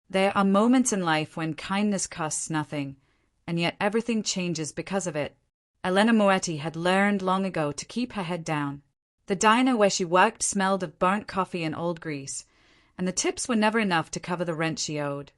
There are moments in life when kindness costs nothing, and yet everything changes because of it. Elena Moretti had learned long ago to keep her head down. The diner where she worked smelled of burnt coffee and old grease, and the tips were never enough to cover the rent she owed,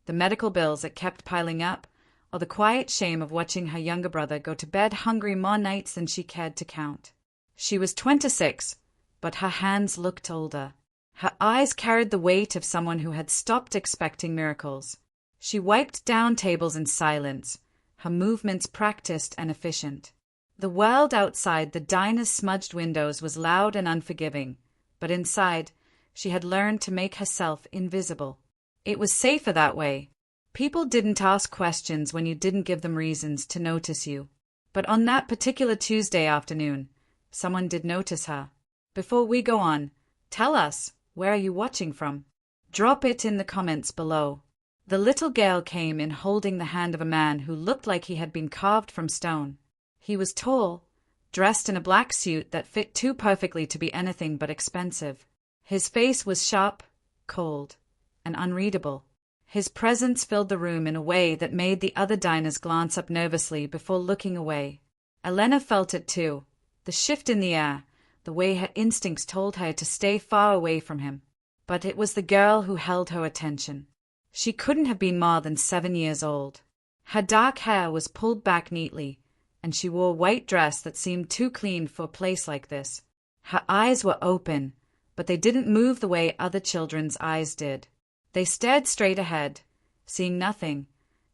the medical bills that kept piling up, or the quiet shame of watching her younger brother go to bed hungry more nights than she cared to count. She was 26, but her hands looked older. Her eyes carried the weight of someone who had stopped expecting miracles. She wiped down tables in silence, her movements practiced and efficient. The world outside the diner's smudged windows was loud and unforgiving, but inside, she had learned to make herself invisible. It was safer that way. People didn't ask questions when you didn't give them reasons to notice you. But on that particular Tuesday afternoon, someone did notice her. Before we go on, tell us, where are you watching from? Drop it in the comments below. The little girl came in holding the hand of a man who looked like he had been carved from stone. He was tall, dressed in a black suit that fit too perfectly to be anything but expensive. His face was sharp, cold, and unreadable. His presence filled the room in a way that made the other diners glance up nervously before looking away. Elena felt it too, the shift in the air, the way her instincts told her to stay far away from him. But it was the girl who held her attention. She couldn't have been more than 7 years old. Her dark hair was pulled back neatly, and she wore a white dress that seemed too clean for a place like this. Her eyes were open, but they didn't move the way other children's eyes did. They stared straight ahead, seeing nothing,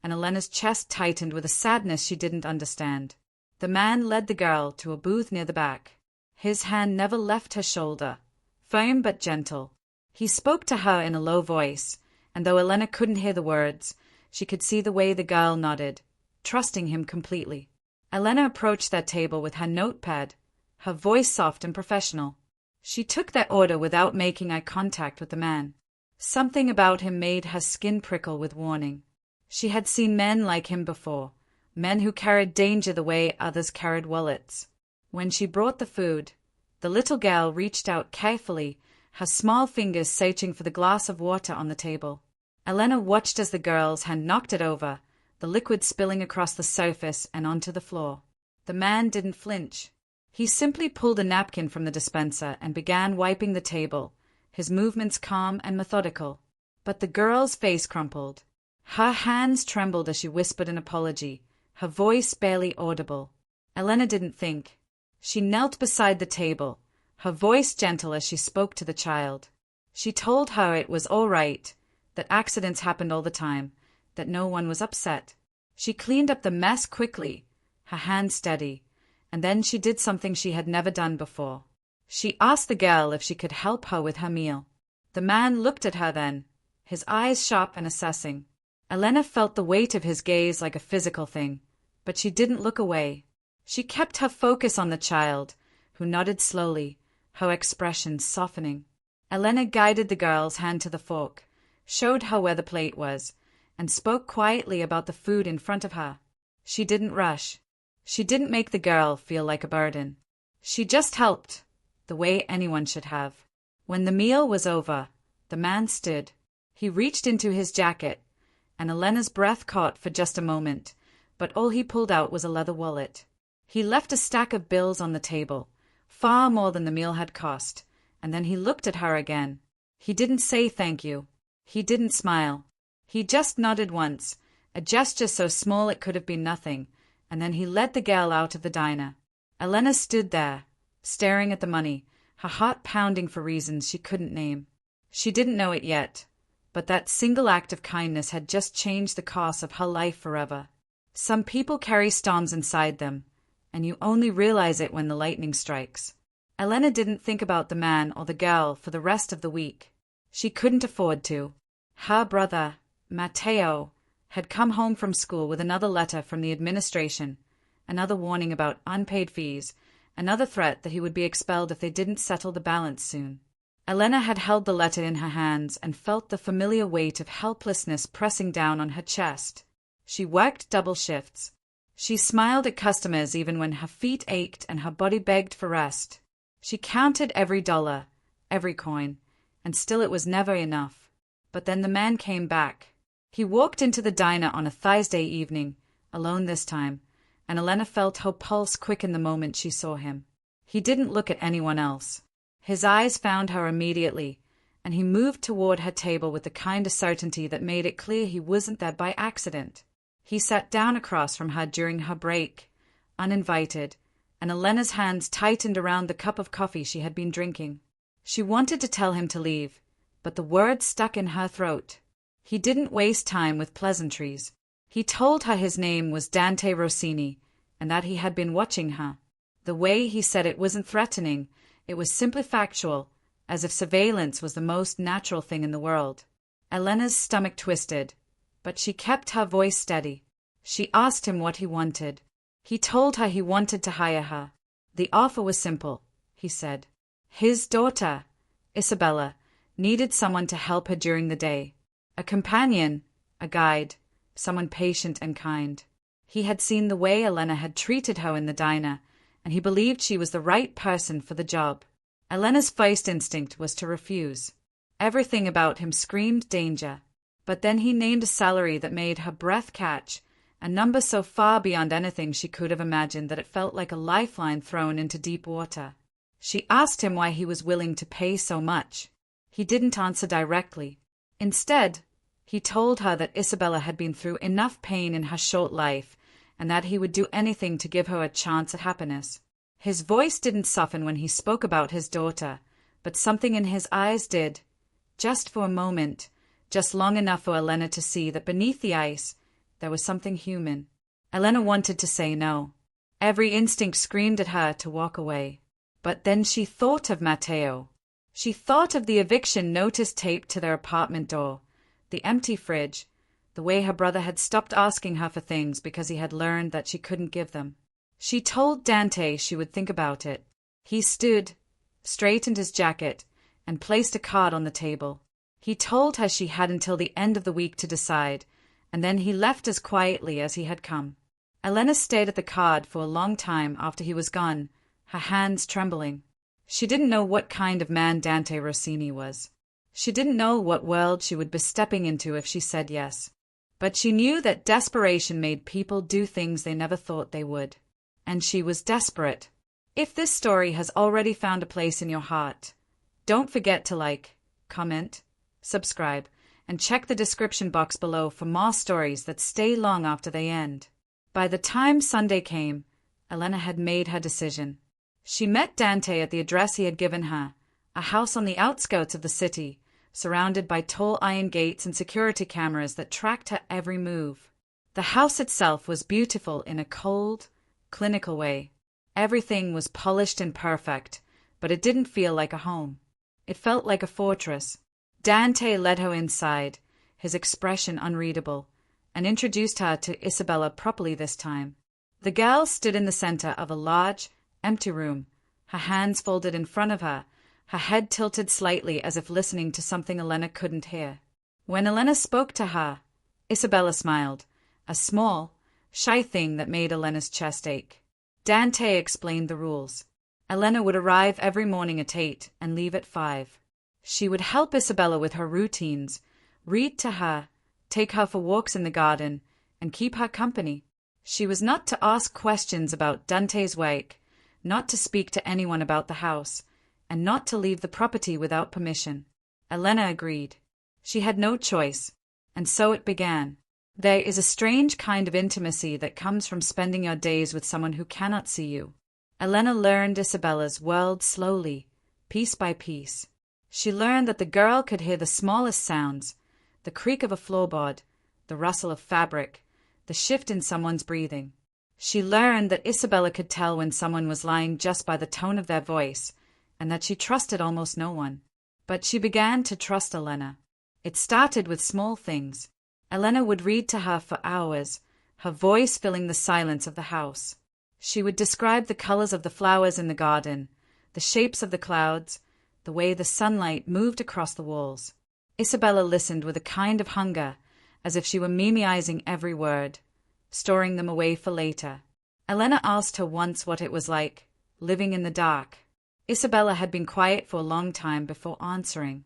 and Elena's chest tightened with a sadness she didn't understand. The man led the girl to a booth near the back. His hand never left her shoulder, firm but gentle. He spoke to her in a low voice, and though Elena couldn't hear the words, she could see the way the girl nodded, trusting him completely. Elena approached that table with her notepad, her voice soft and professional. She took that order without making eye contact with the man. Something about him made her skin prickle with warning. She had seen men like him before, men who carried danger the way others carried wallets. When she brought the food, the little girl reached out carefully, her small fingers searching for the glass of water on the table. Elena watched as the girl's hand knocked it over, the liquid spilling across the surface and onto the floor. The man didn't flinch. He simply pulled a napkin from the dispenser and began wiping the table, his movements calm and methodical. But the girl's face crumpled. Her hands trembled as she whispered an apology, her voice barely audible. Elena didn't think. She knelt beside the table, her voice gentle as she spoke to the child. She told her it was all right, that accidents happened all the time, that no one was upset. She cleaned up the mess quickly, her hand steady, and then she did something she had never done before. She asked the girl if she could help her with her meal. The man looked at her then, his eyes sharp and assessing. Elena felt the weight of his gaze like a physical thing, but she didn't look away. She kept her focus on the child, who nodded slowly, her expression softening. Elena guided the girl's hand to the fork, showed her where the plate was, and spoke quietly about the food in front of her. She didn't rush. She didn't make the girl feel like a burden. She just helped, the way anyone should have. When the meal was over, the man stood. He reached into his jacket, and Elena's breath caught for just a moment, but all he pulled out was a leather wallet. He left a stack of bills on the table, far more than the meal had cost, and then he looked at her again. He didn't say thank you. He didn't smile. He just nodded once, a gesture so small it could have been nothing, and then he led the girl out of the diner. Elena stood there, staring at the money, her heart pounding for reasons she couldn't name. She didn't know it yet, but that single act of kindness had just changed the course of her life forever. Some people carry storms inside them, and you only realize it when the lightning strikes. Elena didn't think about the man or the girl for the rest of the week. She couldn't afford to. Her brother, Matteo, had come home from school with another letter from the administration, another warning about unpaid fees, another threat that he would be expelled if they didn't settle the balance soon. Elena had held the letter in her hands and felt the familiar weight of helplessness pressing down on her chest. She worked double shifts. She smiled at customers even when her feet ached and her body begged for rest. She counted every dollar, every coin, and still it was never enough. But then the man came back. He walked into the diner on a Thursday evening, alone this time, and Elena felt her pulse quicken the moment she saw him. He didn't look at anyone else. His eyes found her immediately, and he moved toward her table with the kind of certainty that made it clear he wasn't there by accident. He sat down across from her during her break, uninvited, and Elena's hands tightened around the cup of coffee she had been drinking. She wanted to tell him to leave, but the words stuck in her throat. He didn't waste time with pleasantries. He told her his name was Dante Rossini, and that he had been watching her. The way he said it wasn't threatening, it was simply factual, as if surveillance was the most natural thing in the world. Elena's stomach twisted, but she kept her voice steady. She asked him what he wanted. He told her he wanted to hire her. The offer was simple, he said. His daughter, Isabella, needed someone to help her during the day. A companion, a guide, someone patient and kind. He had seen the way Elena had treated her in the diner, and he believed she was the right person for the job. Elena's first instinct was to refuse. Everything about him screamed danger. But then he named a salary that made her breath catch, a number so far beyond anything she could have imagined that it felt like a lifeline thrown into deep water. She asked him why he was willing to pay so much. He didn't answer directly. Instead, he told her that Isabella had been through enough pain in her short life, and that he would do anything to give her a chance at happiness. His voice didn't soften when he spoke about his daughter, but something in his eyes did. Just for a moment, just long enough for Elena to see that beneath the ice, there was something human. Elena wanted to say no. Every instinct screamed at her to walk away. But then she thought of Matteo. She thought of the eviction notice taped to their apartment door, the empty fridge, the way her brother had stopped asking her for things because he had learned that she couldn't give them. She told Dante she would think about it. He stood, straightened his jacket, and placed a card on the table. He told her she had until the end of the week to decide, and then he left as quietly as he had come. Elena stared at the card for a long time after he was gone, her hands trembling. She didn't know what kind of man Dante Rossini was. She didn't know what world she would be stepping into if she said yes. But she knew that desperation made people do things they never thought they would. And she was desperate. If this story has already found a place in your heart, don't forget to like, comment, subscribe, and check the description box below for more stories that stay long after they end. By the time Sunday came, Elena had made her decision. She met Dante at the address he had given her, a house on the outskirts of the city, surrounded by tall iron gates and security cameras that tracked her every move. The house itself was beautiful in a cold, clinical way. Everything was polished and perfect, but it didn't feel like a home. It felt like a fortress. Dante led her inside, his expression unreadable, and introduced her to Isabella properly this time. The girl stood in the center of a large, empty room, her hands folded in front of her, her head tilted slightly as if listening to something Elena couldn't hear. When Elena spoke to her, Isabella smiled, a small, shy thing that made Elena's chest ache. Dante explained the rules. Elena would arrive every morning at 8 and leave at 5. She would help Isabella with her routines, read to her, take her for walks in the garden, and keep her company. She was not to ask questions about Dante's work, not to speak to anyone about the house, and not to leave the property without permission. Elena agreed. She had no choice, and so it began. There is a strange kind of intimacy that comes from spending your days with someone who cannot see you. Elena learned Isabella's world slowly, piece by piece. She learned that the girl could hear the smallest sounds, the creak of a floorboard, the rustle of fabric, the shift in someone's breathing. She learned that Isabella could tell when someone was lying just by the tone of their voice, and that she trusted almost no one. But she began to trust Elena. It started with small things. Elena would read to her for hours, her voice filling the silence of the house. She would describe the colors of the flowers in the garden, the shapes of the clouds, the way the sunlight moved across the walls. Isabella listened with a kind of hunger, as if she were memorizing every word, storing them away for later. Elena asked her once what it was like, living in the dark. Isabella had been quiet for a long time before answering.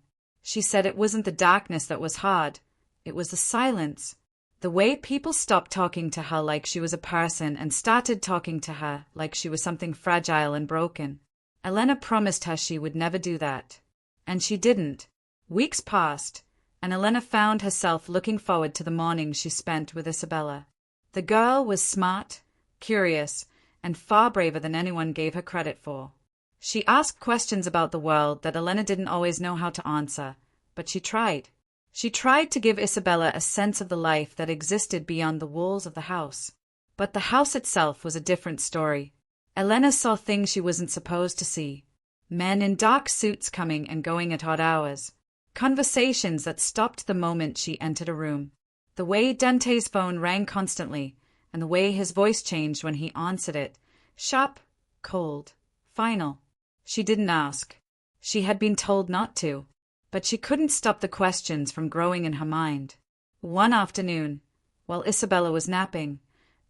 She said it wasn't the darkness that was hard, it was the silence. The way people stopped talking to her like she was a person and started talking to her like she was something fragile and broken. Elena promised her she would never do that. And she didn't. Weeks passed, and Elena found herself looking forward to the mornings she spent with Isabella. The girl was smart, curious, and far braver than anyone gave her credit for. She asked questions about the world that Elena didn't always know how to answer, but she tried. She tried to give Isabella a sense of the life that existed beyond the walls of the house. But the house itself was a different story. Elena saw things she wasn't supposed to see. Men in dark suits coming and going at odd hours. Conversations that stopped the moment she entered a room. The way Dante's phone rang constantly, and the way his voice changed when he answered it. Sharp, cold, final. She didn't ask. She had been told not to. But she couldn't stop the questions from growing in her mind. One afternoon, while Isabella was napping,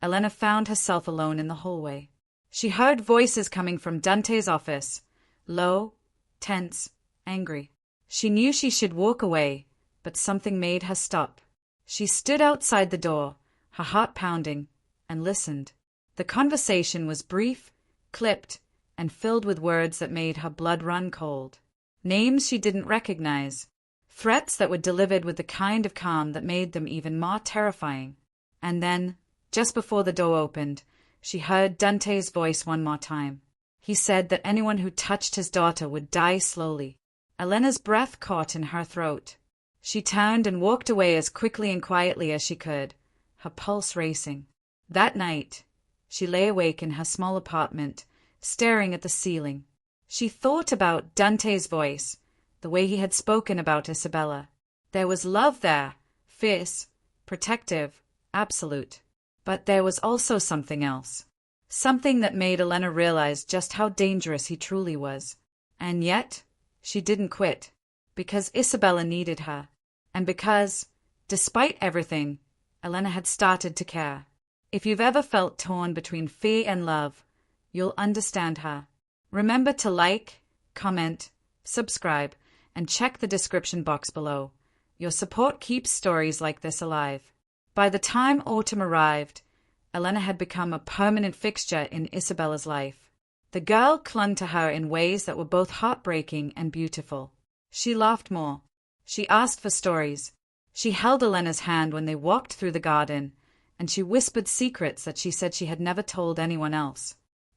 Elena found herself alone in the hallway. She heard voices coming from Dante's office, low, tense, angry. She knew she should walk away, but something made her stop. She stood outside the door, her heart pounding, and listened. The conversation was brief, clipped, and filled with words that made her blood run cold. Names she didn't recognize. Threats that were delivered with the kind of calm that made them even more terrifying. And then, just before the door opened, she heard Dante's voice one more time. He said that anyone who touched his daughter would die slowly. Elena's breath caught in her throat. She turned and walked away as quickly and quietly as she could, her pulse racing. That night, she lay awake in her small apartment, staring at the ceiling. She thought about Dante's voice, the way he had spoken about Isabella. There was love there, fierce, protective, absolute. But there was also something else. Something that made Elena realize just how dangerous he truly was. And yet, she didn't quit. Because Isabella needed her. And because, despite everything, Elena had started to care. If you've ever felt torn between fear and love, you'll understand her. Remember to like, comment, subscribe, and check the description box below. Your support keeps stories like this alive. By the time autumn arrived, Elena had become a permanent fixture in Isabella's life. The girl clung to her in ways that were both heartbreaking and beautiful. She laughed more. She asked for stories. She held Elena's hand when they walked through the garden, and she whispered secrets that she said she had never told anyone else.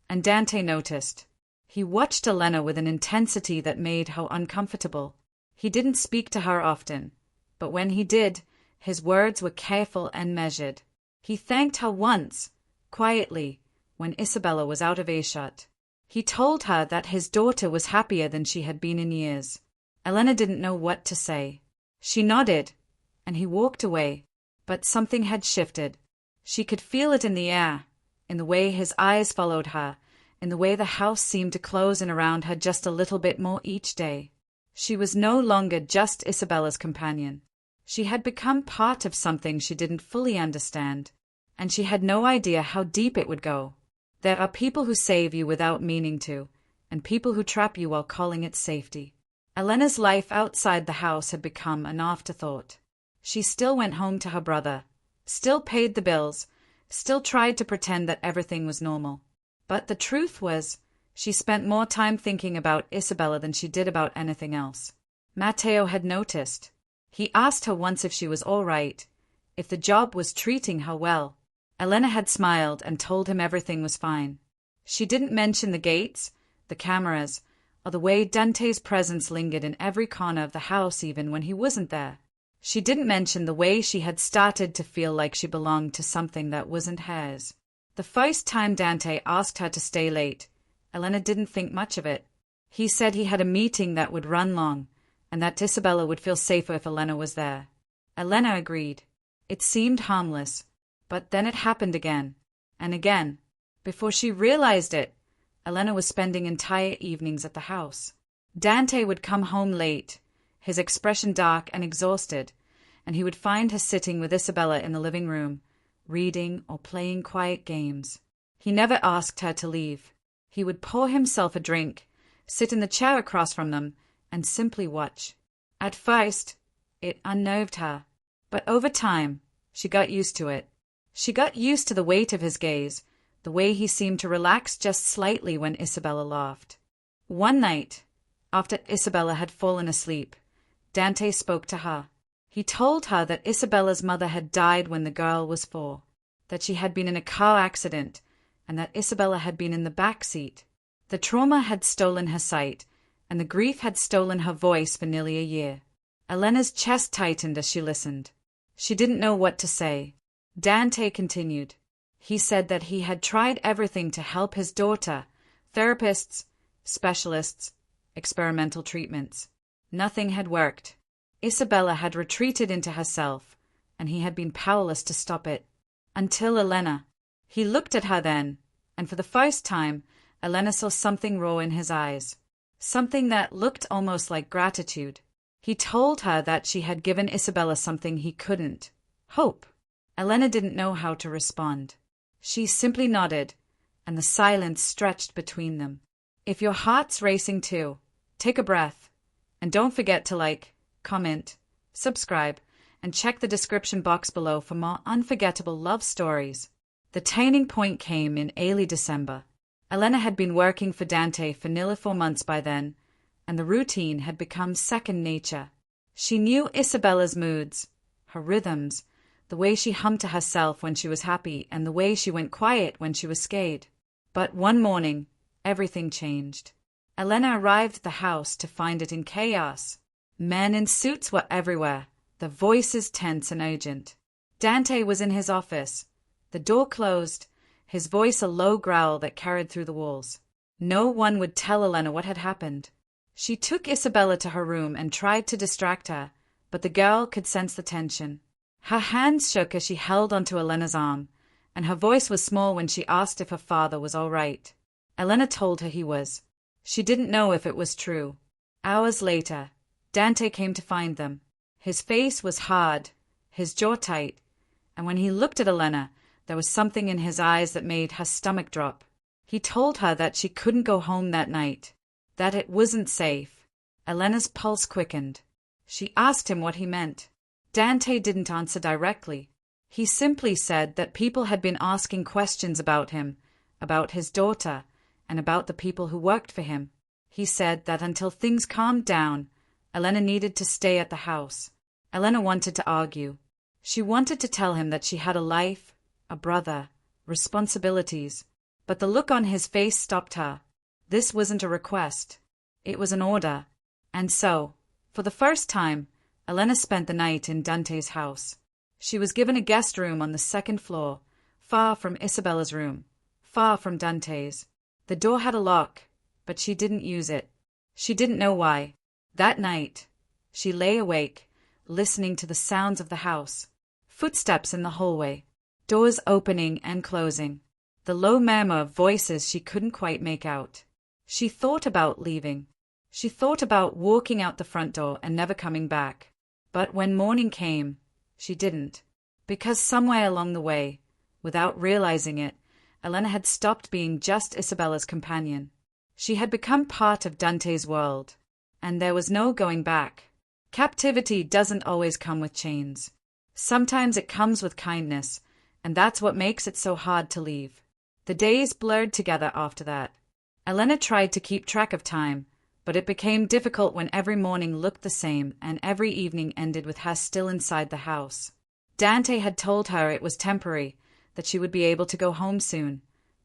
And Dante noticed. He watched Elena with an intensity that made her uncomfortable. He didn't speak to her often, but when he did, his words were careful and measured. He thanked her once, quietly, when Isabella was out of earshot. He told her that his daughter was happier than she had been in years. Elena didn't know what to say. She nodded, and he walked away. But something had shifted. She could feel it in the air, in the way his eyes followed her, in the way the house seemed to close in around her just a little bit more each day. She was no longer just Isabella's companion. She had become part of something she didn't fully understand, and she had no idea how deep it would go. There are people who save you without meaning to, and people who trap you while calling it safety. Elena's life outside the house had become an afterthought. She still went home to her brother, still paid the bills, still tried to pretend that everything was normal. But the truth was, she spent more time thinking about Isabella than she did about anything else. Matteo had noticed. He asked her once if she was all right, if the job was treating her well. Elena had smiled and told him everything was fine. She didn't mention the gates, the cameras, or the way Dante's presence lingered in every corner of the house even when he wasn't there. She didn't mention the way she had started to feel like she belonged to something that wasn't hers. The first time Dante asked her to stay late, Elena didn't think much of it. He said he had a meeting that would run long, and that Isabella would feel safer if Elena was there. Elena agreed. It seemed harmless, but then it happened again, and again. Before she realized it, Elena was spending entire evenings at the house. Dante would come home late, his expression dark and exhausted, and he would find her sitting with Isabella in the living room, reading or playing quiet games. He never asked her to leave. He would pour himself a drink, sit in the chair across from them, and simply watch. At first, it unnerved her, but over time, she got used to it. She got used to the weight of his gaze, the way he seemed to relax just slightly when Isabella laughed. One night, after Isabella had fallen asleep, Dante spoke to her. He told her that Isabella's mother had died when the girl was 4, that she had been in a car accident, and that Isabella had been in the back seat. The trauma had stolen her sight, and the grief had stolen her voice for nearly a year. Elena's chest tightened as she listened. She didn't know what to say. Dante continued. He said that he had tried everything to help his daughter, therapists, specialists, experimental treatments. Nothing had worked. Isabella had retreated into herself, and he had been powerless to stop it. Until Elena. He looked at her then, and for the first time, Elena saw something raw in his eyes. Something that looked almost like gratitude. He told her that she had given Isabella something he couldn't. Hope. Elena didn't know how to respond. She simply nodded, and the silence stretched between them. If your heart's racing too, take a breath, and don't forget to like, comment, subscribe, and check the description box below for more unforgettable love stories. The turning point came in early December. Elena had been working for Dante for nearly 4 months by then, and the routine had become second nature. She knew Isabella's moods, her rhythms, the way she hummed to herself when she was happy and the way she went quiet when she was scared. But one morning, everything changed. Elena arrived at the house to find it in chaos. Men in suits were everywhere, their voices tense and urgent. Dante was in his office, the door closed, his voice a low growl that carried through the walls. No one would tell Elena what had happened. She took Isabella to her room and tried to distract her, but the girl could sense the tension. Her hands shook as she held onto Elena's arm, and her voice was small when she asked if her father was all right. Elena told her he was. She didn't know if it was true. Hours later, Dante came to find them. His face was hard, his jaw tight, and when he looked at Elena, there was something in his eyes that made her stomach drop. He told her that she couldn't go home that night, that it wasn't safe. Elena's pulse quickened. She asked him what he meant. Dante didn't answer directly. He simply said that people had been asking questions about him, about his daughter, and about the people who worked for him. He said that until things calmed down, Elena needed to stay at the house. Elena wanted to argue. She wanted to tell him that she had a life, a brother, responsibilities. But the look on his face stopped her. This wasn't a request. It was an order. And so, for the first time, Elena spent the night in Dante's house. She was given a guest room on the 2nd floor, far from Isabella's room, far from Dante's. The door had a lock, but she didn't use it. She didn't know why. That night, she lay awake, listening to the sounds of the house. Footsteps in the hallway, doors opening and closing, the low murmur of voices she couldn't quite make out. She thought about leaving. She thought about walking out the front door and never coming back. But when morning came, she didn't. Because somewhere along the way, without realizing it, Elena had stopped being just Isabella's companion. She had become part of Dante's world, and there was no going back. Captivity doesn't always come with chains. Sometimes it comes with kindness, and that's what makes it so hard to leave. The days blurred together after that. Elena tried to keep track of time, but it became difficult when every morning looked the same and every evening ended with her still inside the house. Dante had told her it was temporary, that she would be able to go home soon.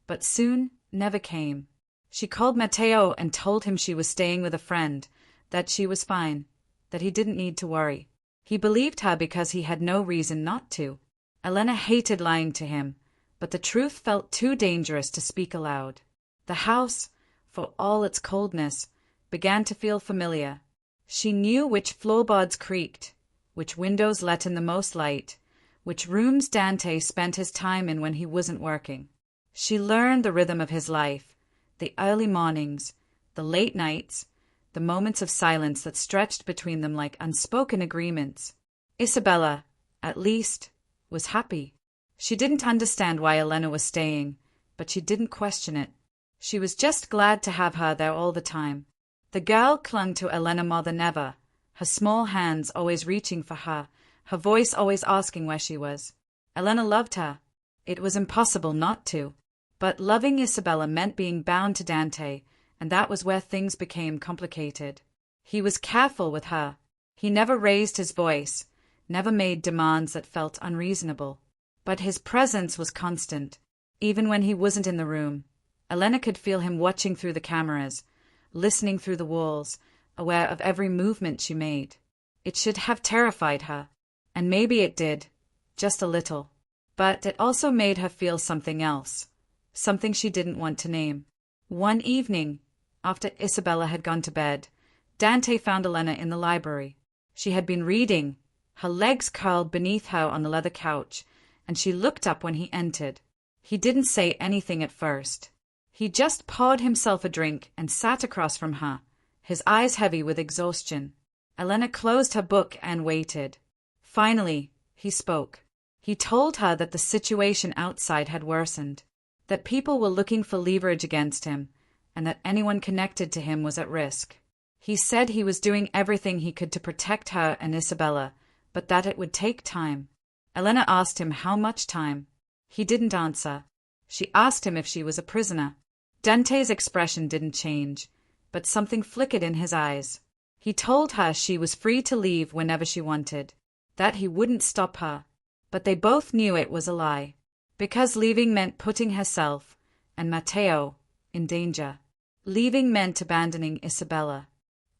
But soon never came. She called Matteo and told him she was staying with a friend, that she was fine, that he didn't need to worry. He believed her because he had no reason not to. Elena hated lying to him, but the truth felt too dangerous to speak aloud. The house, for all its coldness, began to feel familiar. She knew which floorboards creaked, which windows let in the most light, which rooms Dante spent his time in when he wasn't working. She learned the rhythm of his life, the early mornings, the late nights, the moments of silence that stretched between them like unspoken agreements. Isabella, at least, was happy. She didn't understand why Elena was staying, but she didn't question it. She was just glad to have her there all the time. The girl clung to Elena more than ever, her small hands always reaching for her voice always asking where she was. Elena loved her. It was impossible not to. But loving Isabella meant being bound to Dante, and that was where things became complicated. He was careful with her. He never raised his voice, never made demands that felt unreasonable. But his presence was constant, even when he wasn't in the room. Elena could feel him watching through the cameras, listening through the walls, aware of every movement she made. It should have terrified her, and maybe it did, just a little. But it also made her feel something else, something she didn't want to name. One evening, after Isabella had gone to bed, Dante found Elena in the library. She had been reading, her legs curled beneath her on the leather couch, and she looked up when he entered. He didn't say anything at first. He just poured himself a drink and sat across from her, his eyes heavy with exhaustion. Elena closed her book and waited. Finally, he spoke. He told her that the situation outside had worsened, that people were looking for leverage against him, and that anyone connected to him was at risk. He said he was doing everything he could to protect her and Isabella, but that it would take time. Elena asked him how much time. He didn't answer. She asked him if she was a prisoner. Dante's expression didn't change, but something flickered in his eyes. He told her she was free to leave whenever she wanted, that he wouldn't stop her. But they both knew it was a lie, because leaving meant putting herself, and Matteo, in danger. Leaving meant abandoning Isabella,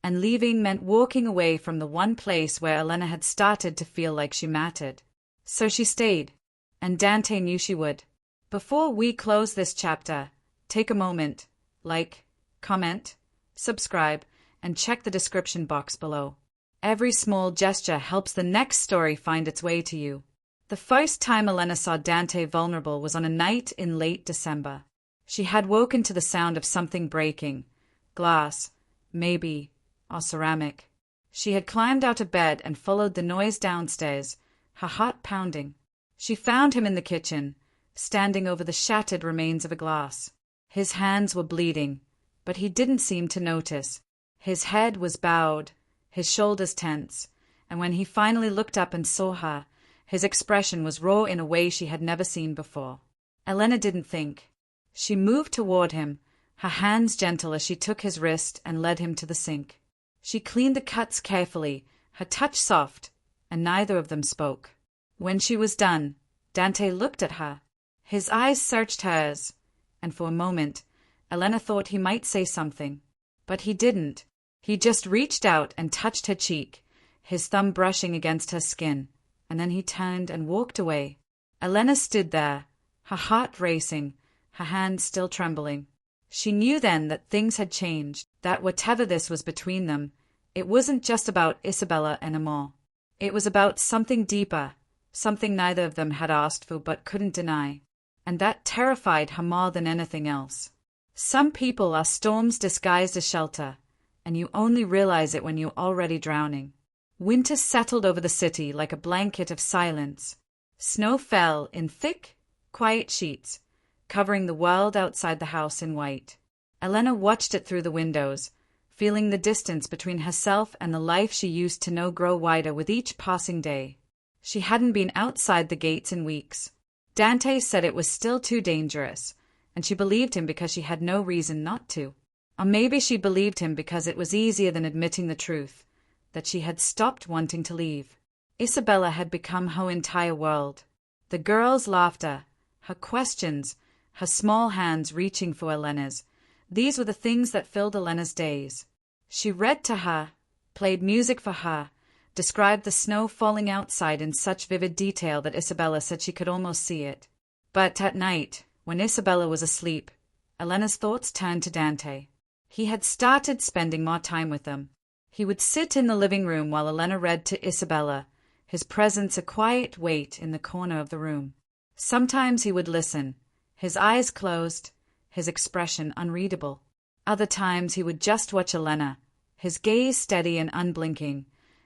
and leaving meant walking away from the one place where Elena had started to feel like she mattered. So she stayed, and Dante knew she would. Before we close this chapter, take a moment, like, comment, subscribe, and check the description box below. Every small gesture helps the next story find its way to you. The first time Elena saw Dante vulnerable was on a night in late December. She had woken to the sound of something breaking, glass, maybe, or ceramic. She had climbed out of bed and followed the noise downstairs, her heart pounding. She found him in the kitchen, standing over the shattered remains of a glass. His hands were bleeding, but he didn't seem to notice. His head was bowed, his shoulders tense, and when he finally looked up and saw her, his expression was raw in a way she had never seen before. Elena didn't think. She moved toward him, her hands gentle as she took his wrist and led him to the sink. She cleaned the cuts carefully, her touch soft, and neither of them spoke. When she was done, Dante looked at her. His eyes searched hers, and for a moment, Elena thought he might say something. But he didn't. He just reached out and touched her cheek, his thumb brushing against her skin, and then he turned and walked away. Elena stood there, her heart racing, her hands still trembling. She knew then that things had changed, that whatever this was between them, it wasn't just about Isabella anymore. It was about something deeper, something neither of them had asked for but couldn't deny. And that terrified her more than anything else. Some people are storms disguised as shelter, and you only realize it when you're already drowning. Winter settled over the city like a blanket of silence. Snow fell in thick, quiet sheets, covering the world outside the house in white. Elena watched it through the windows, feeling the distance between herself and the life she used to know grow wider with each passing day. She hadn't been outside the gates in weeks. Dante said it was still too dangerous, and she believed him because she had no reason not to. Or maybe she believed him because it was easier than admitting the truth, that she had stopped wanting to leave. Isabella had become her entire world. The girls' laughter, her questions, her small hands reaching for Elena's, these were the things that filled Elena's days. She read to her, played music for her, described the snow falling outside in such vivid detail that Isabella said she could almost see it. But at night, when Isabella was asleep, Elena's thoughts turned to Dante. He had started spending more time with them. He would sit in the living room while Elena read to Isabella, his presence a quiet weight in the corner of the room. Sometimes he would listen, his eyes closed, his expression unreadable. Other times he would just watch Elena, his gaze steady and unblinking,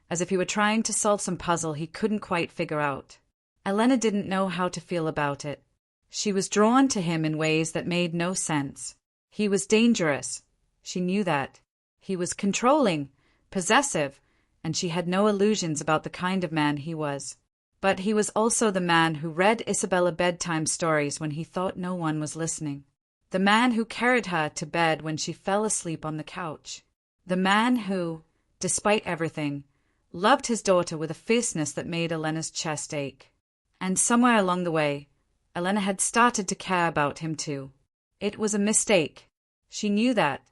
as if he were trying to solve some puzzle he couldn't quite figure out. Elena didn't know how to feel about it. She was drawn to him in ways that made no sense. He was dangerous. She knew that. He was controlling, possessive, and she had no illusions about the kind of man he was. But he was also the man who read Isabella bedtime stories when he thought no one was listening. The man who carried her to bed when she fell asleep on the couch. The man who, despite everything, loved his daughter with a fierceness that made Elena's chest ache. And somewhere along the way, Elena had started to care about him too. It was a mistake. She knew that.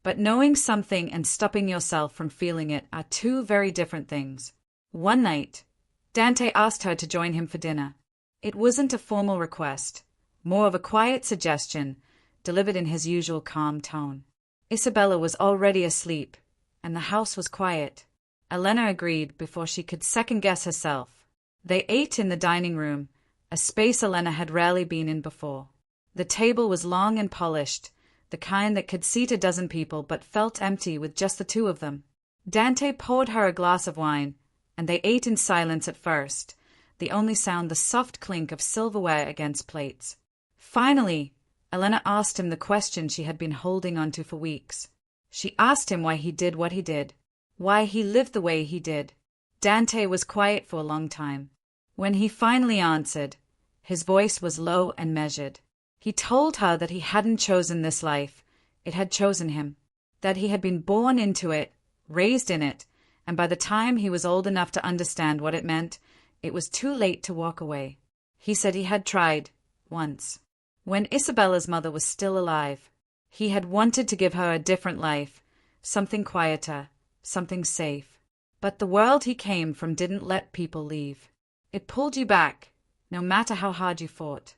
But knowing something and stopping yourself from feeling it are two very different things. One night, Dante asked her to join him for dinner. It wasn't a formal request, more of a quiet suggestion, delivered in his usual calm tone. Isabella was already asleep, and the house was quiet. Elena agreed before she could second-guess herself. They ate in the dining room, a space Elena had rarely been in before. The table was long and polished, the kind that could seat a dozen people but felt empty with just the two of them. Dante poured her a glass of wine, and they ate in silence at first, the only sound the soft clink of silverware against plates. Finally, Elena asked him the question she had been holding on to for weeks. She asked him why he did what he did, why he lived the way he did. Dante was quiet for a long time. When he finally answered, his voice was low and measured. He told her that he hadn't chosen this life, it had chosen him, that he had been born into it, raised in it, and by the time he was old enough to understand what it meant, it was too late to walk away. He said he had tried, once. When Isabella's mother was still alive, he had wanted to give her a different life, something quieter, something safe. But the world he came from didn't let people leave. It pulled you back, no matter how hard you fought.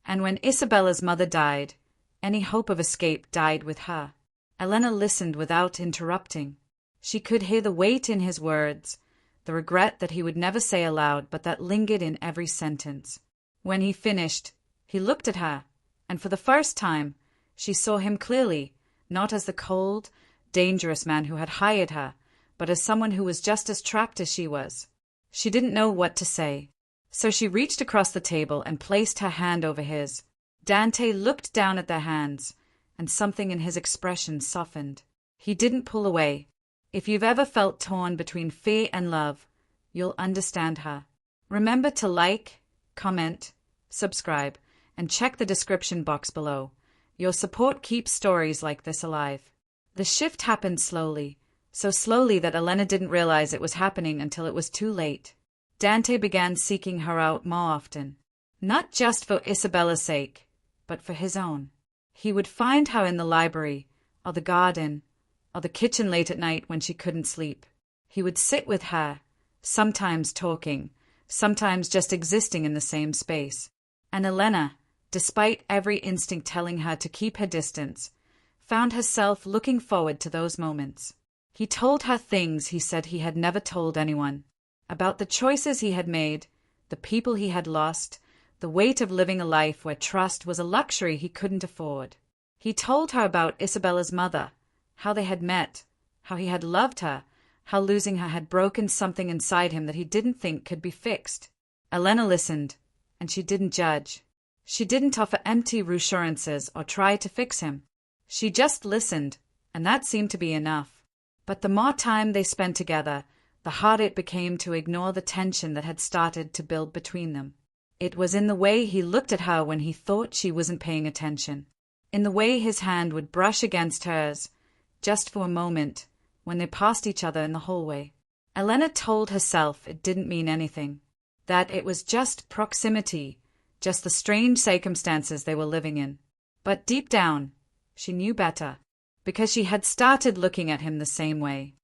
And when Isabella's mother died, any hope of escape died with her. Elena listened without interrupting. She could hear the weight in his words, the regret that he would never say aloud but that lingered in every sentence. When he finished, he looked at her, and for the first time, she saw him clearly, not as the cold, dangerous man who had hired her, but as someone who was just as trapped as she was. She didn't know what to say, so she reached across the table and placed her hand over his. Dante looked down at their hands, and something in his expression softened. He didn't pull away. If you've ever felt torn between fear and love, you'll understand her. Remember to like, comment, subscribe, and check the description box below. Your support keeps stories like this alive. The shift happened slowly, so slowly that Elena didn't realize it was happening until it was too late. Dante began seeking her out more often, not just for Isabella's sake, but for his own. He would find her in the library, or the garden, or the kitchen late at night when she couldn't sleep. He would sit with her, sometimes talking, sometimes just existing in the same space. And Elena, despite every instinct telling her to keep her distance, found herself looking forward to those moments. He told her things he said he had never told anyone, about the choices he had made, the people he had lost, the weight of living a life where trust was a luxury he couldn't afford. He told her about Isabella's mother, how they had met, how he had loved her, how losing her had broken something inside him that he didn't think could be fixed. Elena listened, and she didn't judge. She didn't offer empty reassurances or try to fix him. She just listened, and that seemed to be enough. But the more time they spent together, the harder it became to ignore the tension that had started to build between them. It was in the way he looked at her when he thought she wasn't paying attention, in the way his hand would brush against hers, just for a moment, when they passed each other in the hallway. Elena told herself it didn't mean anything, that it was just proximity, just the strange circumstances they were living in. But deep down, she knew better, because she had started looking at him the same way.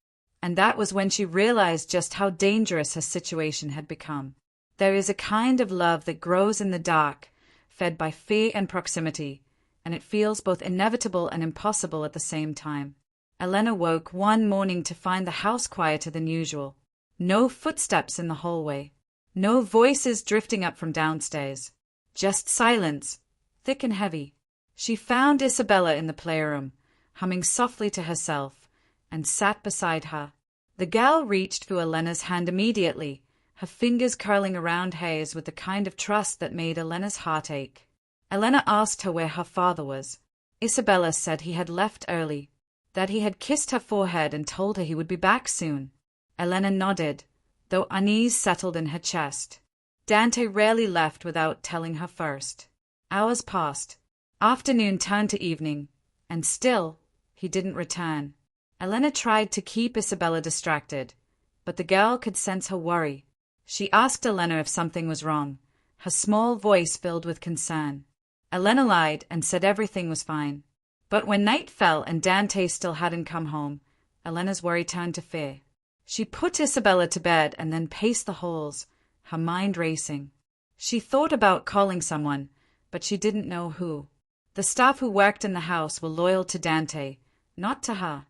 And that was when she realized just how dangerous her situation had become. There is a kind of love that grows in the dark, fed by fear and proximity, and it feels both inevitable and impossible at the same time. Elena woke one morning to find the house quieter than usual. No footsteps in the hallway. No voices drifting up from downstairs. Just silence, thick and heavy. She found Isabella in the playroom, humming softly to herself, and sat beside her. The gal reached for Elena's hand immediately, her fingers curling around hers with the kind of trust that made Elena's heart ache. Elena asked her where her father was. Isabella said he had left early, that he had kissed her forehead and told her he would be back soon. Elena nodded, though unease settled in her chest. Dante rarely left without telling her first. Hours passed. Afternoon turned to evening, and still he didn't return. Elena tried to keep Isabella distracted, but the girl could sense her worry. She asked Elena if something was wrong, her small voice filled with concern. Elena lied and said everything was fine. But when night fell and Dante still hadn't come home, Elena's worry turned to fear. She put Isabella to bed and then paced the halls, her mind racing. She thought about calling someone, but she didn't know who. The staff who worked in the house were loyal to Dante, not to her.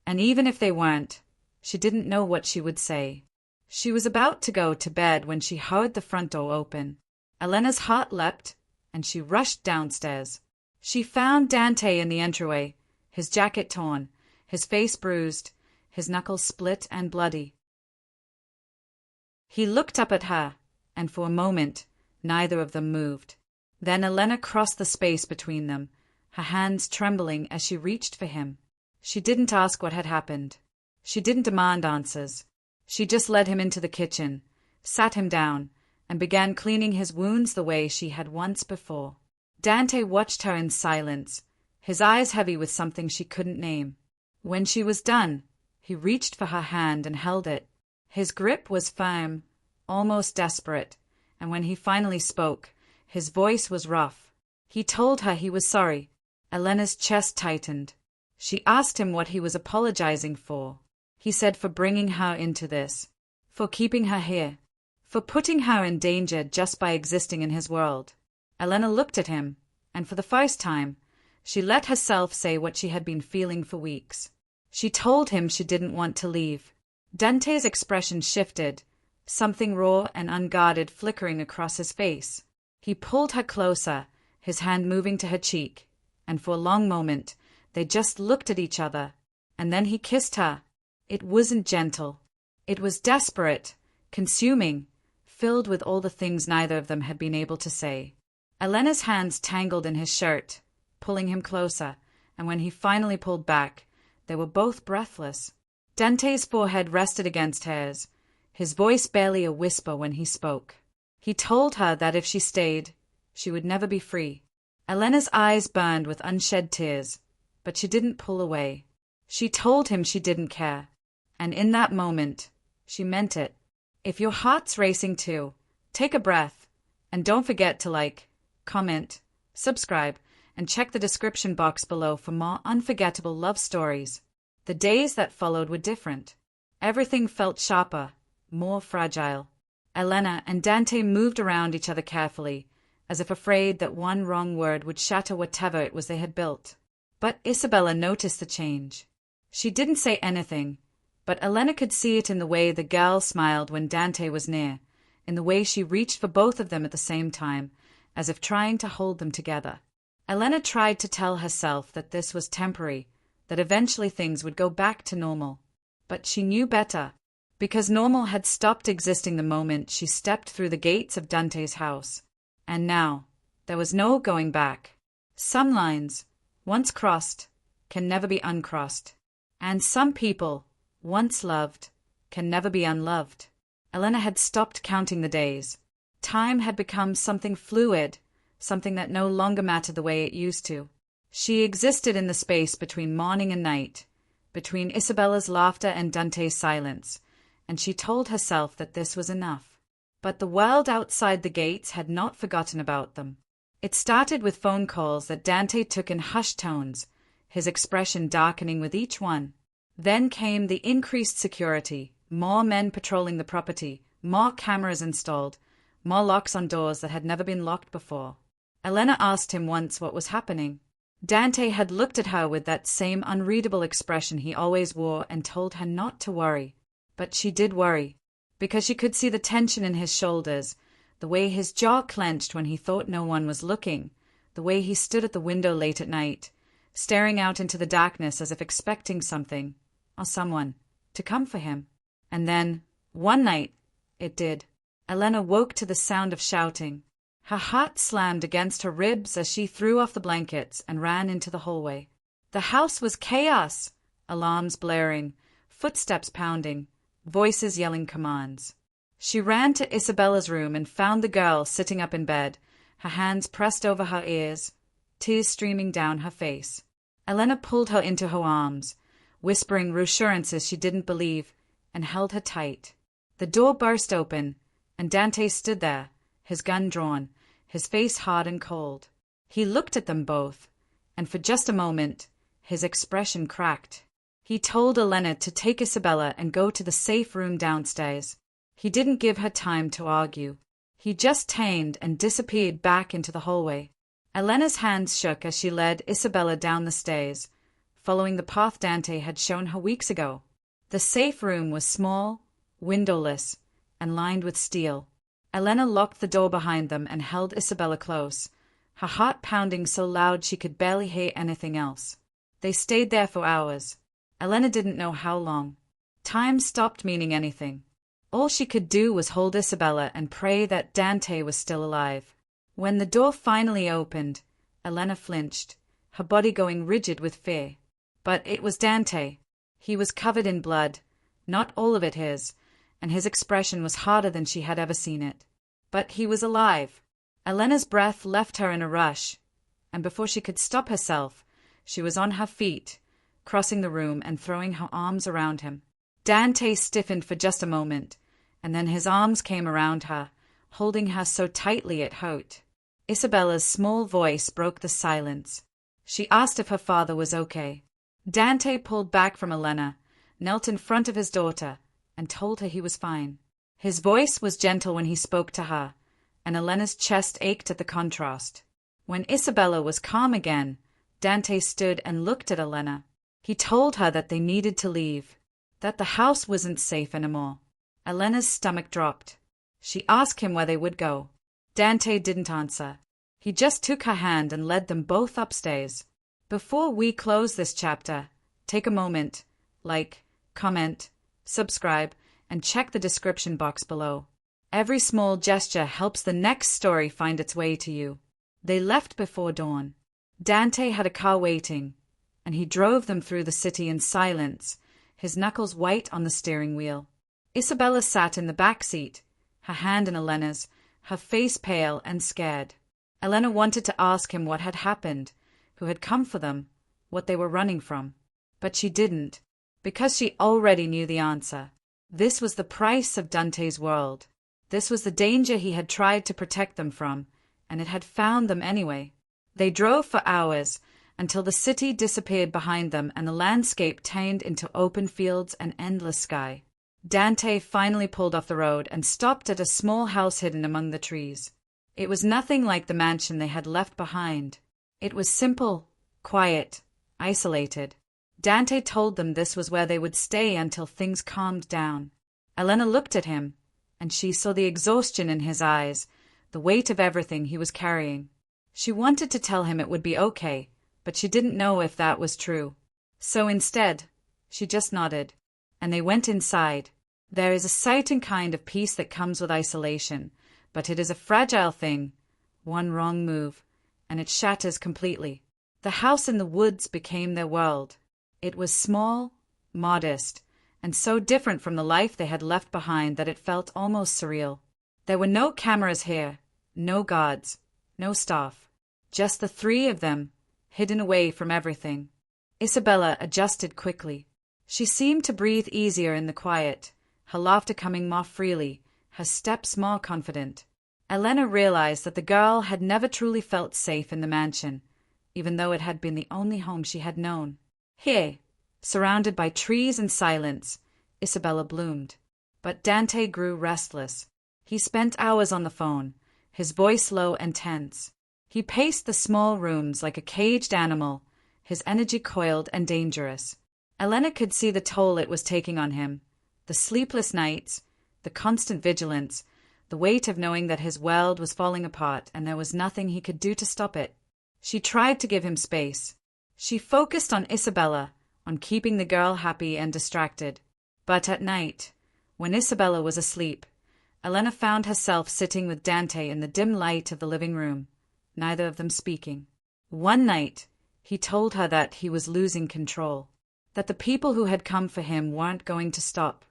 And even if they weren't, she didn't know what she would say. She was about to go to bed when she heard the front door open. Elena's heart leapt, and she rushed downstairs. She found Dante in the entryway, his jacket torn, his face bruised, his knuckles split and bloody. He looked up at her, and for a moment, neither of them moved. Then Elena crossed the space between them, her hands trembling as she reached for him. She didn't ask what had happened. She didn't demand answers. She just led him into the kitchen, sat him down, and began cleaning his wounds the way she had once before. Dante watched her in silence, his eyes heavy with something she couldn't name. When she was done, he reached for her hand and held it. His grip was firm, almost desperate, and when he finally spoke, his voice was rough. He told her he was sorry. Elena's chest tightened. She asked him what he was apologizing for. He said for bringing her into this, for keeping her here, for putting her in danger just by existing in his world. Elena looked at him, and for the first time, she let herself say what she had been feeling for weeks. She told him she didn't want to leave. Dante's expression shifted, something raw and unguarded flickering across his face. He pulled her closer, his hand moving to her cheek, and for a long moment, they just looked at each other, and then he kissed her. It wasn't gentle. It was desperate, consuming, filled with all the things neither of them had been able to say. Elena's hands tangled in his shirt, pulling him closer, and when he finally pulled back, they were both breathless. Dante's forehead rested against hers, his voice barely a whisper when he spoke. He told her that if she stayed, she would never be free. Elena's eyes burned with unshed tears, but she didn't pull away. She told him she didn't care, and in that moment, she meant it. If your heart's racing too, take a breath, and don't forget to comment, subscribe, and check the description box below for more unforgettable love stories. The days that followed were different. Everything felt sharper, more fragile. Elena and Dante moved around each other carefully, as if afraid that one wrong word would shatter whatever it was they had built. But Isabella noticed the change. She didn't say anything, but Elena could see it in the way the girl smiled when Dante was near, in the way she reached for both of them at the same time, as if trying to hold them together. Elena tried to tell herself that this was temporary, that eventually things would go back to normal. But she knew better, because normal had stopped existing the moment she stepped through the gates of Dante's house. And now, there was no going back. Some lines, once crossed, can never be uncrossed. And some people, once loved, can never be unloved. Elena had stopped counting the days. Time had become something fluid, something that no longer mattered the way it used to. She existed in the space between morning and night, between Isabella's laughter and Dante's silence, and she told herself that this was enough. But the world outside the gates had not forgotten about them. It started with phone calls that Dante took in hushed tones, his expression darkening with each one. Then came the increased security, more men patrolling the property, more cameras installed, more locks on doors that had never been locked before. Elena asked him once what was happening. Dante had looked at her with that same unreadable expression he always wore and told her not to worry. But she did worry, because she could see the tension in his shoulders, the way his jaw clenched when he thought no one was looking, the way he stood at the window late at night, staring out into the darkness as if expecting something, or someone, to come for him. And then, one night, it did. Elena woke to the sound of shouting. Her heart slammed against her ribs as she threw off the blankets and ran into the hallway. The house was chaos, alarms blaring, footsteps pounding, voices yelling commands. She ran to Isabella's room and found the girl sitting up in bed, her hands pressed over her ears, tears streaming down her face. Elena pulled her into her arms, whispering reassurances she didn't believe, and held her tight. The door burst open, and Dante stood there, his gun drawn, his face hard and cold. He looked at them both, and for just a moment, his expression cracked. He told Elena to take Isabella and go to the safe room downstairs. He didn't give her time to argue. He just turned and disappeared back into the hallway. Elena's hands shook as she led Isabella down the stairs, following the path Dante had shown her weeks ago. The safe room was small, windowless, and lined with steel. Elena locked the door behind them and held Isabella close, her heart pounding so loud she could barely hear anything else. They stayed there for hours. Elena didn't know how long. Time stopped meaning anything. All she could do was hold Isabella and pray that Dante was still alive. When the door finally opened, Elena flinched, her body going rigid with fear. But it was Dante. He was covered in blood, not all of it his, and his expression was harder than she had ever seen it. But he was alive. Elena's breath left her in a rush, and before she could stop herself, she was on her feet, crossing the room and throwing her arms around him. Dante stiffened for just a moment, and then his arms came around her, holding her so tightly it hurt. Isabella's small voice broke the silence. She asked if her father was okay. Dante pulled back from Elena, knelt in front of his daughter, and told her he was fine. His voice was gentle when he spoke to her, and Elena's chest ached at the contrast. When Isabella was calm again, Dante stood and looked at Elena. He told her that they needed to leave, that the house wasn't safe anymore. Elena's stomach dropped. She asked him where they would go. Dante didn't answer. He just took her hand and led them both upstairs. Before we close this chapter, take a moment, like, comment, subscribe, and check the description box below. Every small gesture helps the next story find its way to you. They left before dawn. Dante had a car waiting, and he drove them through the city in silence, his knuckles white on the steering wheel. Isabella sat in the back seat, her hand in Elena's, her face pale and scared. Elena wanted to ask him what had happened, who had come for them, what they were running from. But she didn't, because she already knew the answer. This was the price of Dante's world. This was the danger he had tried to protect them from, and it had found them anyway. They drove for hours, until the city disappeared behind them and the landscape turned into open fields and endless sky. Dante finally pulled off the road and stopped at a small house hidden among the trees. It was nothing like the mansion they had left behind. It was simple, quiet, isolated. Dante told them this was where they would stay until things calmed down. Elena looked at him, and she saw the exhaustion in his eyes, the weight of everything he was carrying. She wanted to tell him it would be okay, but she didn't know if that was true. So instead, she just nodded, and they went inside. There is a certain kind of peace that comes with isolation, but it is a fragile thing. One wrong move, and it shatters completely. The house in the woods became their world. It was small, modest, and so different from the life they had left behind that it felt almost surreal. There were no cameras here, no guards, no staff. Just the three of them, hidden away from everything. Isabella adjusted quickly. She seemed to breathe easier in the quiet, her laughter coming more freely, her steps more confident. Elena realized that the girl had never truly felt safe in the mansion, even though it had been the only home she had known. Here, surrounded by trees and silence, Isabella bloomed. But Dante grew restless. He spent hours on the phone, his voice low and tense. He paced the small rooms like a caged animal, his energy coiled and dangerous. Elena could see the toll it was taking on him. The sleepless nights, the constant vigilance, the weight of knowing that his world was falling apart and there was nothing he could do to stop it. She tried to give him space. She focused on Isabella, on keeping the girl happy and distracted. But at night, when Isabella was asleep, Elena found herself sitting with Dante in the dim light of the living room, neither of them speaking. One night, he told her that he was losing control, that the people who had come for him weren't going to stop,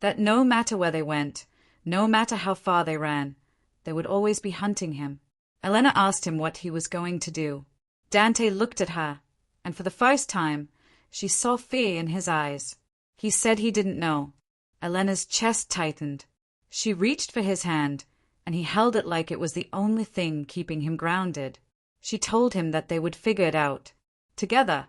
that no matter where they went, no matter how far they ran, they would always be hunting him. Elena asked him what he was going to do. Dante looked at her, and for the first time, she saw fear in his eyes. He said he didn't know. Elena's chest tightened. She reached for his hand, and he held it like it was the only thing keeping him grounded. She told him that they would figure it out. Together.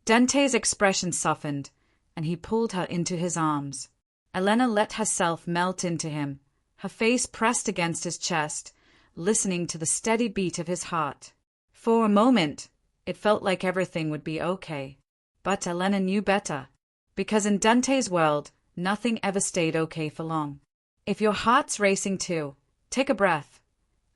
Dante's expression softened, and he pulled her into his arms. Elena let herself melt into him, her face pressed against his chest, listening to the steady beat of his heart. For a moment, it felt like everything would be okay. But Elena knew better, because in Dante's world, nothing ever stayed okay for long. If your heart's racing too, take a breath.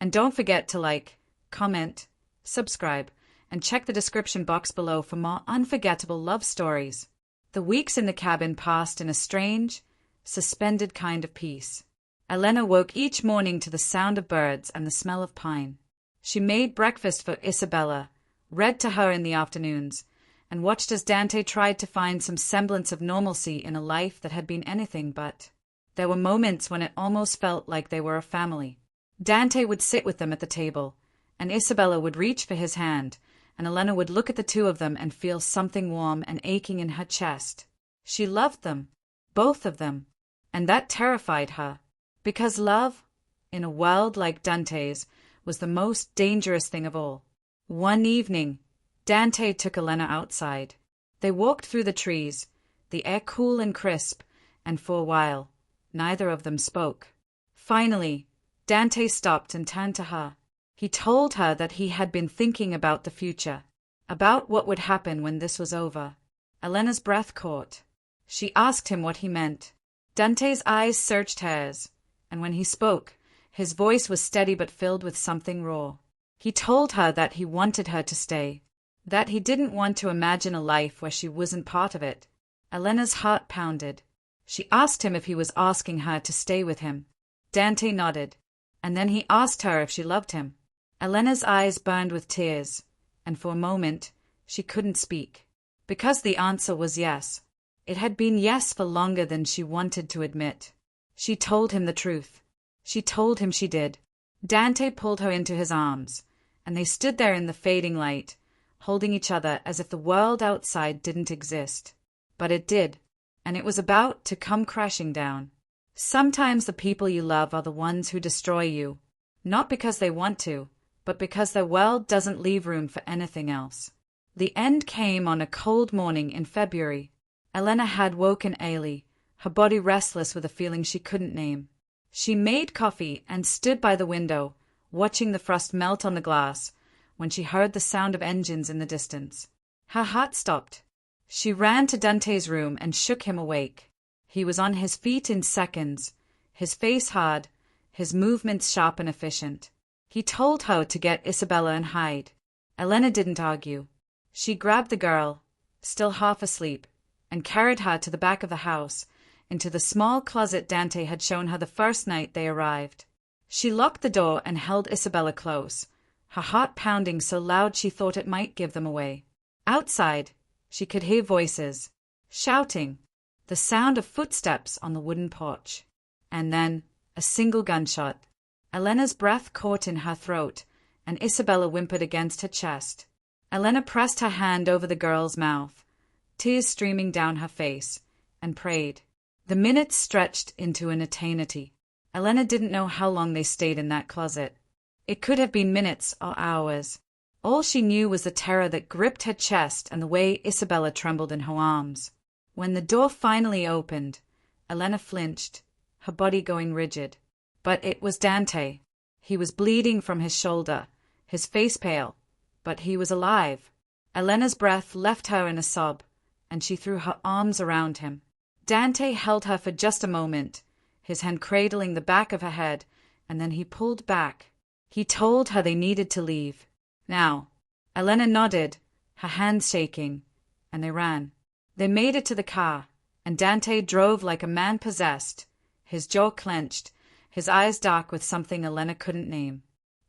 And don't forget to like, comment, subscribe, and check the description box below for more unforgettable love stories. The weeks in the cabin passed in a strange, suspended kind of peace. Elena woke each morning to the sound of birds and the smell of pine. She made breakfast for Isabella, read to her in the afternoons, and watched as Dante tried to find some semblance of normalcy in a life that had been anything but. There were moments when it almost felt like they were a family. Dante would sit with them at the table, and Isabella would reach for his hand, and Elena would look at the two of them and feel something warm and aching in her chest. She loved them, both of them, and that terrified her, because love, in a world like Dante's, was the most dangerous thing of all. One evening, Dante took Elena outside. They walked through the trees, the air cool and crisp, and for a while, neither of them spoke. Finally, Dante stopped and turned to her. He told her that he had been thinking about the future, about what would happen when this was over. Elena's breath caught. She asked him what he meant. Dante's eyes searched hers, and when he spoke, his voice was steady but filled with something raw. He told her that he wanted her to stay, that he didn't want to imagine a life where she wasn't part of it. Elena's heart pounded. She asked him if he was asking her to stay with him. Dante nodded, and then he asked her if she loved him. Elena's eyes burned with tears, and for a moment, she couldn't speak. Because the answer was yes. It had been yes for longer than she wanted to admit. She told him the truth. She told him she did. Dante pulled her into his arms, and they stood there in the fading light, holding each other as if the world outside didn't exist. But it did, and it was about to come crashing down. Sometimes the people you love are the ones who destroy you, not because they want to, but because their world doesn't leave room for anything else. The end came on a cold morning in February. Elena had woken early, her body restless with a feeling she couldn't name. She made coffee and stood by the window, watching the frost melt on the glass, when she heard the sound of engines in the distance. Her heart stopped. She ran to Dante's room and shook him awake. He was on his feet in seconds, his face hard, his movements sharp and efficient. He told her to get Isabella and hide. Elena didn't argue. She grabbed the girl, still half asleep, and carried her to the back of the house, into the small closet Dante had shown her the first night they arrived. She locked the door and held Isabella close, her heart pounding so loud she thought it might give them away. Outside, she could hear voices, shouting, the sound of footsteps on the wooden porch. And then, a single gunshot. Elena's breath caught in her throat, and Isabella whimpered against her chest. Elena pressed her hand over the girl's mouth, tears streaming down her face, and prayed. The minutes stretched into an eternity. Elena didn't know how long they stayed in that closet. It could have been minutes or hours. All she knew was the terror that gripped her chest and the way Isabella trembled in her arms. When the door finally opened, Elena flinched, her body going rigid. But it was Dante. He was bleeding from his shoulder, his face pale, but he was alive. Elena's breath left her in a sob, and she threw her arms around him. Dante held her for just a moment, his hand cradling the back of her head, and then he pulled back. He told her they needed to leave. Now. Elena nodded, her hands shaking, and they ran. They made it to the car, and Dante drove like a man possessed, his jaw clenched, his eyes dark with something Elena couldn't name.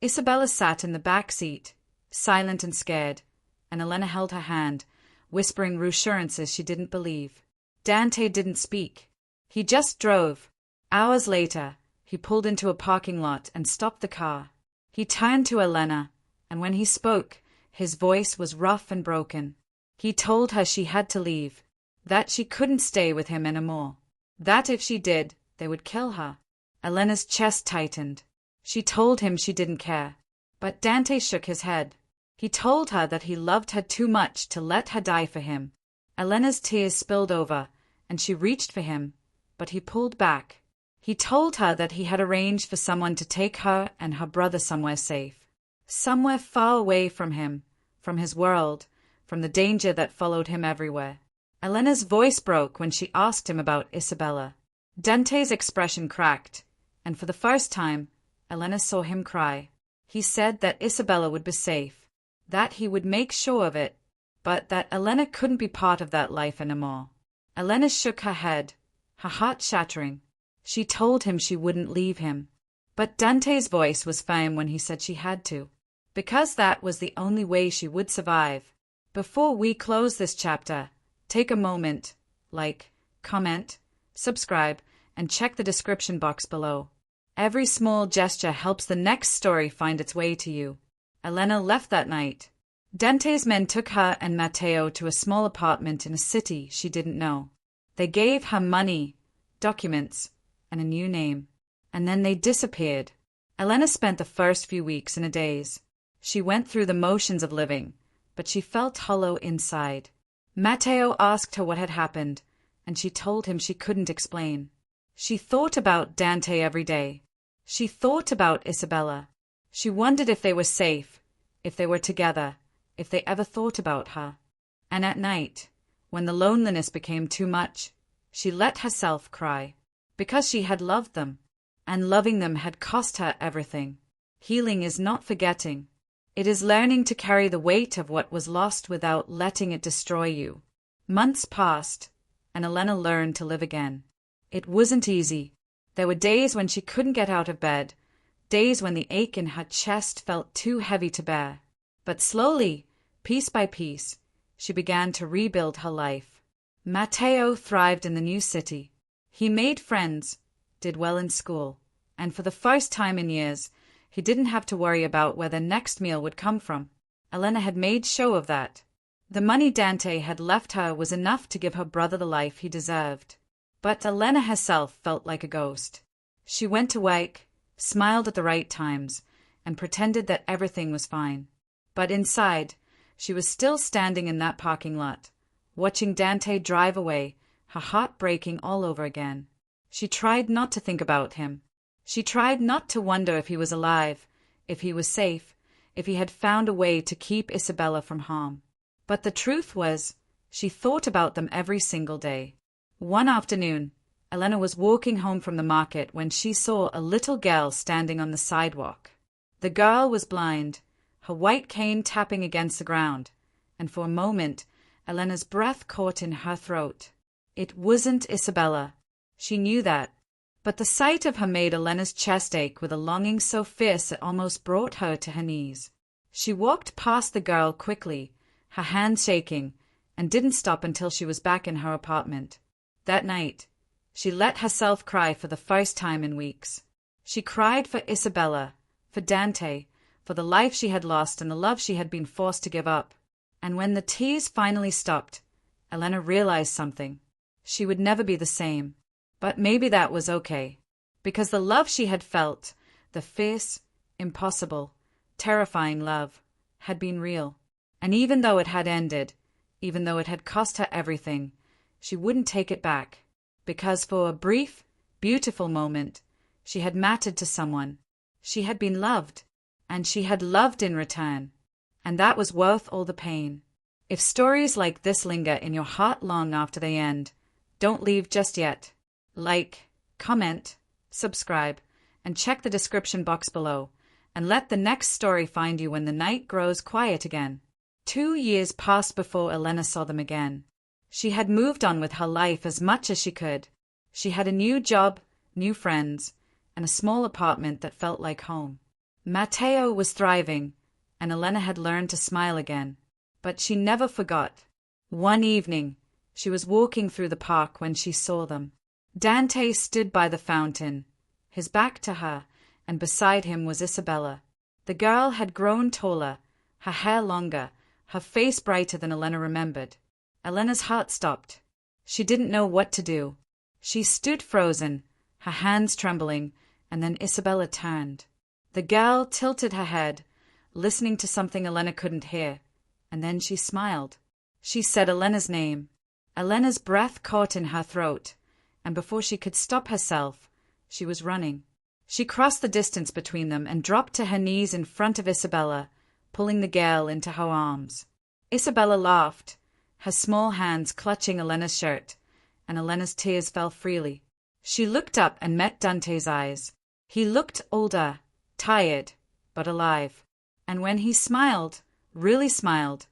Isabella sat in the back seat, silent and scared, and Elena held her hand, whispering reassurances she didn't believe. Dante didn't speak. He just drove. Hours later, he pulled into a parking lot and stopped the car. He turned to Elena, and when he spoke, his voice was rough and broken. He told her she had to leave, that she couldn't stay with him anymore, that if she did, they would kill her. Elena's chest tightened. She told him she didn't care. But Dante shook his head. He told her that he loved her too much to let her die for him. Elena's tears spilled over, and she reached for him, but he pulled back. He told her that he had arranged for someone to take her and her brother somewhere safe. Somewhere far away from him, from his world, from the danger that followed him everywhere. Elena's voice broke when she asked him about Isabella. Dante's expression cracked, and for the first time, Elena saw him cry. He said that Isabella would be safe, that he would make sure of it, but that Elena couldn't be part of that life anymore. Elena shook her head, her heart shattering. She told him she wouldn't leave him. But Dante's voice was firm when he said she had to, because that was the only way she would survive. Before we close this chapter, take a moment, like, comment, subscribe, and check the description box below. Every small gesture helps the next story find its way to you. Elena left that night. Dante's men took her and Matteo to a small apartment in a city she didn't know. They gave her money, documents, and a new name. And then they disappeared. Elena spent the first few weeks in a daze. She went through the motions of living, but she felt hollow inside. Matteo asked her what had happened, and she told him she couldn't explain. She thought about Dante every day. She thought about Isabella. She wondered if they were safe, if they were together, if they ever thought about her. And at night, when the loneliness became too much, she let herself cry, because she had loved them, and loving them had cost her everything. Healing is not forgetting. It is learning to carry the weight of what was lost without letting it destroy you. Months passed, and Elena learned to live again. It wasn't easy. There were days when she couldn't get out of bed, days when the ache in her chest felt too heavy to bear. But slowly, piece by piece, she began to rebuild her life. Matteo thrived in the new city. He made friends, did well in school, and for the first time in years, he didn't have to worry about where the next meal would come from. Elena had made show of that. The money Dante had left her was enough to give her brother the life he deserved. But Elena herself felt like a ghost. She went to work, smiled at the right times, and pretended that everything was fine. But inside, she was still standing in that parking lot, watching Dante drive away, her heart breaking all over again. She tried not to think about him. She tried not to wonder if he was alive, if he was safe, if he had found a way to keep Isabella from harm. But the truth was, she thought about them every single day. One afternoon, Elena was walking home from the market when she saw a little girl standing on the sidewalk. The girl was blind, her white cane tapping against the ground, and for a moment, Elena's breath caught in her throat. It wasn't Isabella. She knew that. But the sight of her made Elena's chest ache with a longing so fierce it almost brought her to her knees. She walked past the girl quickly, her hands shaking, and didn't stop until she was back in her apartment. That night, she let herself cry for the first time in weeks. She cried for Isabella, for Dante, for the life she had lost and the love she had been forced to give up. And when the tears finally stopped, Elena realized something. She would never be the same. But maybe that was okay, because the love she had felt, the fierce, impossible, terrifying love, had been real. And even though it had ended, even though it had cost her everything, she wouldn't take it back, because for a brief, beautiful moment, she had mattered to someone. She had been loved, and she had loved in return, and that was worth all the pain. If stories like this linger in your heart long after they end, don't leave just yet. Like, comment, subscribe, and check the description box below, and let the next story find you when the night grows quiet again. 2 years passed before Elena saw them again. She had moved on with her life as much as she could. She had a new job, new friends, and a small apartment that felt like home. Matteo was thriving, and Elena had learned to smile again. But she never forgot. One evening, she was walking through the park when she saw them. Dante stood by the fountain, his back to her, and beside him was Isabella. The girl had grown taller, her hair longer, her face brighter than Elena remembered. Elena's heart stopped. She didn't know what to do. She stood frozen, her hands trembling, and then Isabella turned. The girl tilted her head, listening to something Elena couldn't hear, and then she smiled. She said Elena's name. Elena's breath caught in her throat, and before she could stop herself, she was running. She crossed the distance between them and dropped to her knees in front of Isabella, pulling the girl into her arms. Isabella laughed, her small hands clutching Elena's shirt, and Elena's tears fell freely. She looked up and met Dante's eyes. He looked older, tired, but alive. And when he smiled, really smiled,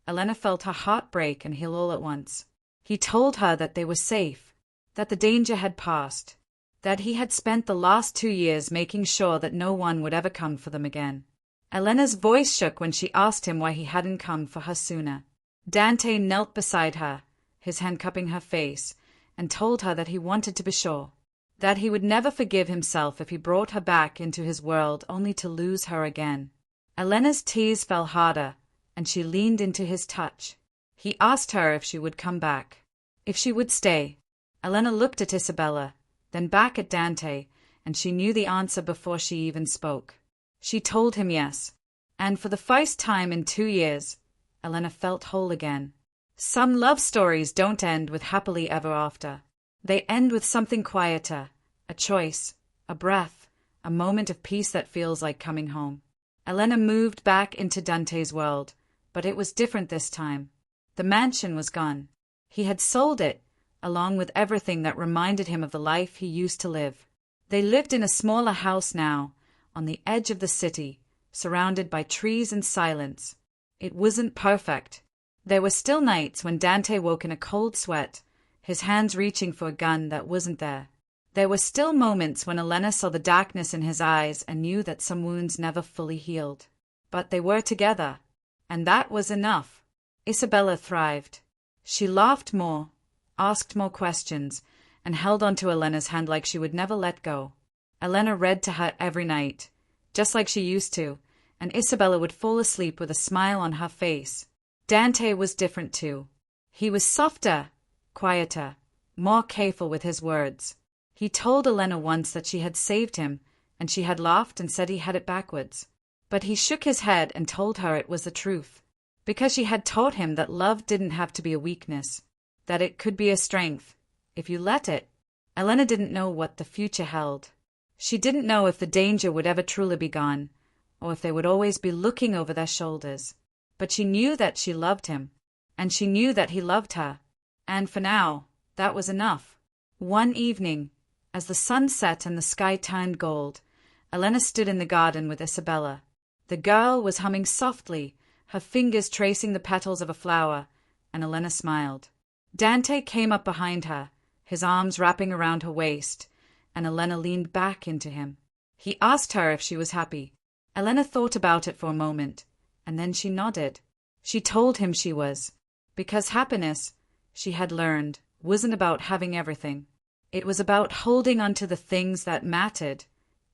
Elena felt her heart break and heal all at once. He told her that they were safe, that the danger had passed, that he had spent the last 2 years making sure that no one would ever come for them again. Elena's voice shook when she asked him why he hadn't come for her sooner. Dante knelt beside her, his hand cupping her face, and told her that he wanted to be sure, that he would never forgive himself if he brought her back into his world only to lose her again. Elena's tears fell harder, and she leaned into his touch. He asked her if she would come back, if she would stay. Elena looked at Isabella, then back at Dante, and she knew the answer before she even spoke. She told him yes, and for the first time in 2 years, Elena felt whole again. Some love stories don't end with happily ever after. They end with something quieter, a choice, a breath, a moment of peace that feels like coming home. Elena moved back into Dante's world, but it was different this time. The mansion was gone. He had sold it, along with everything that reminded him of the life he used to live. They lived in a smaller house now, on the edge of the city, surrounded by trees and silence. It wasn't perfect. There were still nights when Dante woke in a cold sweat, his hands reaching for a gun that wasn't there. There were still moments when Elena saw the darkness in his eyes and knew that some wounds never fully healed. But they were together, and that was enough. Isabella thrived. She laughed more, asked more questions, and held onto Elena's hand like she would never let go. Elena read to her every night, just like she used to, and Isabella would fall asleep with a smile on her face. Dante was different too. He was softer, quieter, more careful with his words. He told Elena once that she had saved him, and she had laughed and said he had it backwards. But he shook his head and told her it was the truth, because she had taught him that love didn't have to be a weakness, that it could be a strength, if you let it. Elena didn't know what the future held. She didn't know if the danger would ever truly be gone, or if they would always be looking over their shoulders. But she knew that she loved him, and she knew that he loved her, and for now, that was enough. One evening, as the sun set and the sky turned gold, Elena stood in the garden with Isabella. The girl was humming softly, her fingers tracing the petals of a flower, and Elena smiled. Dante came up behind her, his arms wrapping around her waist, and Elena leaned back into him. He asked her if she was happy. Elena thought about it for a moment, and then she nodded. She told him she was, because happiness, she had learned, wasn't about having everything. It was about holding on to the things that mattered,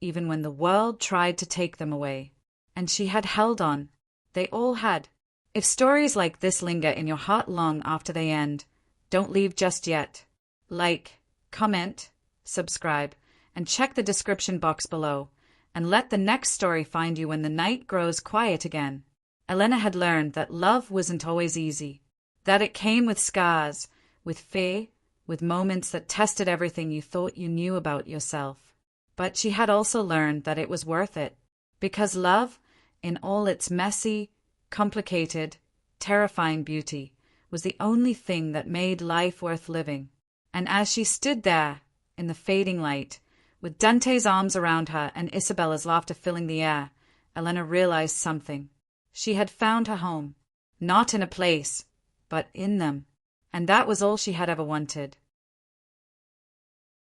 even when the world tried to take them away. And she had held on. They all had. If stories like this linger in your heart long after they end, don't leave just yet. Like, comment, subscribe, and check the description box below, and let the next story find you when the night grows quiet again. Elena had learned that love wasn't always easy, that it came with scars, with fear, with moments that tested everything you thought you knew about yourself. But she had also learned that it was worth it, because love, in all its messy, complicated, terrifying beauty, was the only thing that made life worth living. And as she stood there, in the fading light, with Dante's arms around her and Isabella's laughter filling the air, Elena realized something. She had found her home, not in a place, but in them. And that was all she had ever wanted.